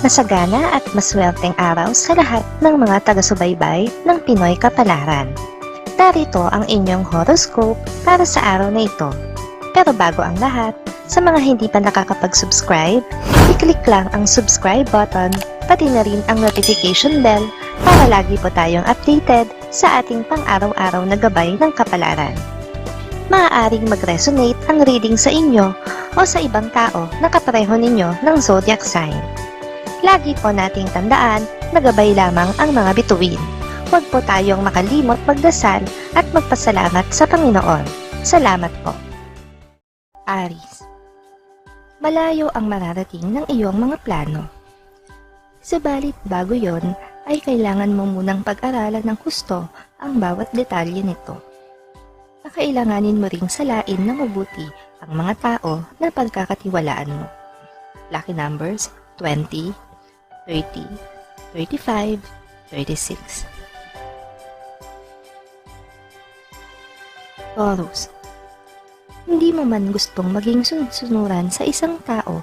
Masagana at maswerteng araw sa lahat ng mga taga-subaybay ng Pinoy Kapalaran. Narito ang inyong horoscope para sa araw na ito. Pero bago ang lahat, sa mga hindi pa nakakapag-subscribe, i-click lang ang subscribe button, pati na rin ang notification bell para lagi po tayong updated sa ating pang-araw-araw na gabay ng kapalaran. Maaaring mag-resonate ang reading sa inyo o sa ibang tao na kapareho ninyo ng zodiac sign. Lagi po nating tandaan na gabay lamang ang mga bituin. Huwag po tayong makalimot magdasal at magpasalamat sa Panginoon. Salamat po. Aries. Malayo ang mararating ng iyong mga plano. Subalit bago yon, ay kailangan mo munang pag-aralan ng husto ang bawat detalye nito. Kakailanganin mo ring salain na mabuti ang mga tao na pagkakatiwalaan mo. Lucky numbers 20, 30, 35, 36. Taurus. Hindi mo man gustong maging sunod-sunuran sa isang tao,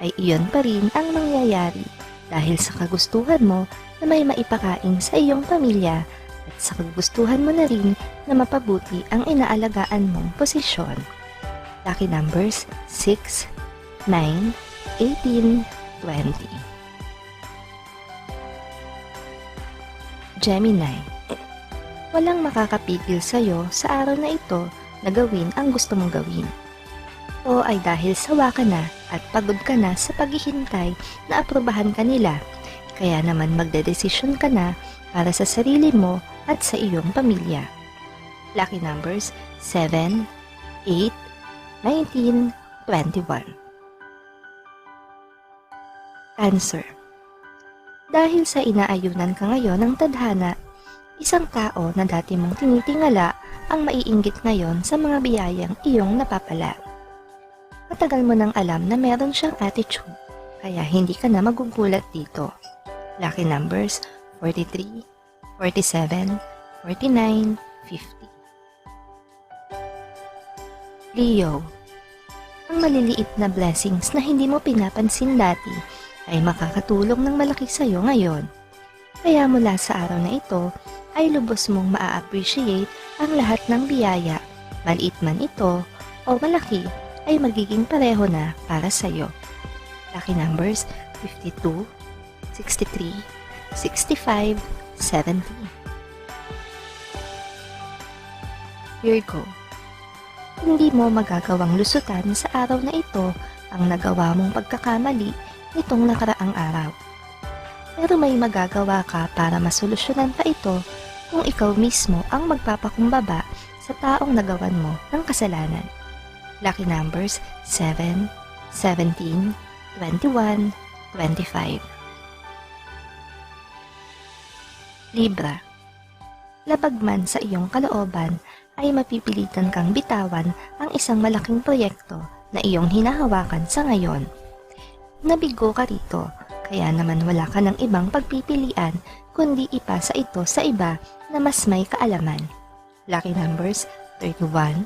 ay iyon pa rin ang mangyayari dahil sa kagustuhan mo na may maipakain sa iyong pamilya at sa kagustuhan mo na rin na mapabuti ang inaalagaan mong posisyon. Lucky numbers 6, 9, 18, 20. Gemini. Walang makakapigil sa'yo sa araw na ito na gawin ang gusto mong gawin. O ay dahil sawa ka na at pagod ka na sa paghihintay na aprobahan ka nila, kaya naman magdedesisyon ka na para sa sarili mo at sa iyong pamilya. Lucky numbers 7, 8, 19, 21. Cancer. Dahil sa inaayunan ka ngayon ng tadhana, isang tao na dati mong tinitingala ang maiinggit ngayon sa mga biyayang iyong napapala. Matagal mo nang alam na meron siyang attitude, kaya hindi ka na magugulat dito. Lucky numbers 43, 47, 49, 50. Leo. Ang maliliit na blessings na hindi mo pinapansin dati ay makakatulong ng malaki sa iyo ngayon. Kaya mula sa araw na ito ay lubos mong maa-appreciate ang lahat ng biyaya, maliit man ito o malaki, ay magiging pareho na para sa iyo. Lucky numbers 52, 63, 65, 70. Virgo. Hindi mo magagawang lusutan sa araw na ito ang nagawa mong pagkakamali nitong nakaraang araw. Pero may magagawa ka para masolusyonan pa ito kung ikaw mismo ang magpapakumbaba sa taong nagawan mo ng kasalanan. Lucky numbers 7, 17, 21, 25. Libra. Labag man sa iyong kalooban ay mapipilitan kang bitawan ang isang malaking proyekto na iyong hinahawakan sa ngayon. Nabigo ka rito, kaya naman wala ka ng ibang pagpipilian kundi ipasa ito sa iba na mas may kaalaman. Lucky numbers 31,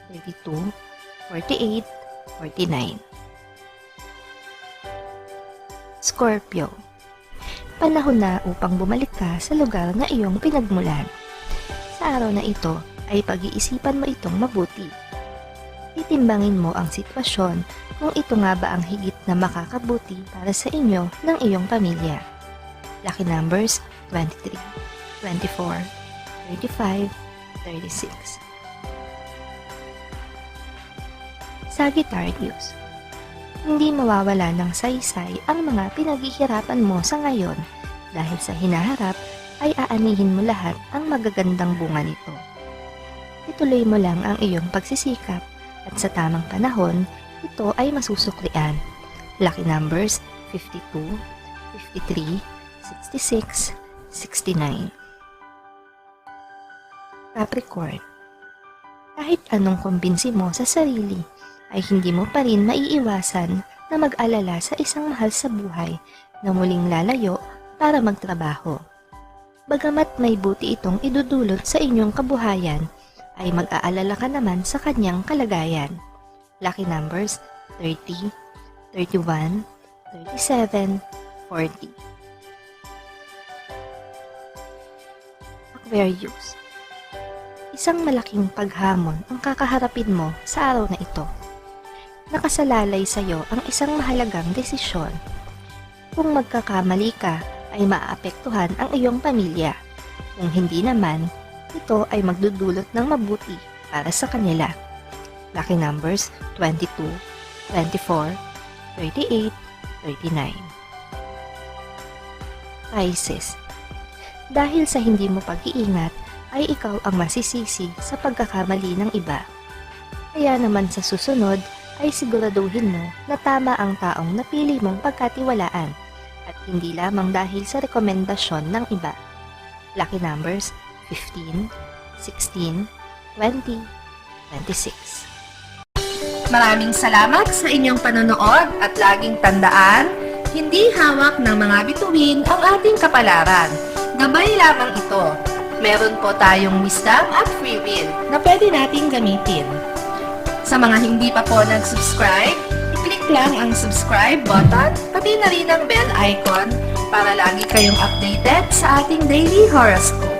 32, 48, 49. Scorpio. Panahon na upang bumalik ka sa lugar na iyong pinagmulan. Sa araw na ito ay pag-iisipan mo itong mabuti. Titimbangin mo ang sitwasyon kung ito nga ba ang higit na makakabuti para sa inyo ng iyong pamilya. Lucky numbers 23, 24, 35, 36. Sagittarius. Hindi mawawala ng saysay ang mga pinaghihirapan mo sa ngayon dahil sa hinaharap ay aanihin mo lahat ang magagandang bunga nito. Ituloy mo lang ang iyong pagsisikap at sa tamang panahon, ito ay masusuklian. Lucky numbers 52, 53, 66, 69. Capricorn. Kahit anong kumbinsi mo sa sarili, ay hindi mo pa rin maiiwasan na mag-alala sa isang mahal sa buhay na muling lalayo para magtrabaho. Bagamat may buti itong idudulot sa inyong kabuhayan, ay mag-aalala ka naman sa kanyang kalagayan. Lucky numbers 30, 31, 37, 40. Aquarius. Isang malaking paghamon ang kakaharapin mo sa araw na ito. Nakasalalay sa iyo ang isang mahalagang desisyon. Kung magkakamali ka, ay maaapektuhan ang iyong pamilya. Kung hindi naman, ito ay magdudulot ng mabuti para sa kanila. Lucky numbers 22, 24, 38, 39. Pisces. Dahil sa hindi mo pag-iingat, ay ikaw ang masisisi sa pagkakamali ng iba. Kaya naman sa susunod, ay siguraduhin mo na tama ang taong napili mong pagkatiwalaan at hindi lamang dahil sa rekomendasyon ng iba. Lucky numbers 15, 16, 20, 26. Maraming salamat sa inyong panonood at laging tandaan, hindi hawak ng mga bituin ang ating kapalaran. Gabay lamang ito. Meron po tayong wisdom at free will na pwede nating gamitin. Sa mga hindi pa po nag-subscribe, i-click lang ang subscribe button, pati na rin ang bell icon para lagi kayong updated sa ating daily horoscope.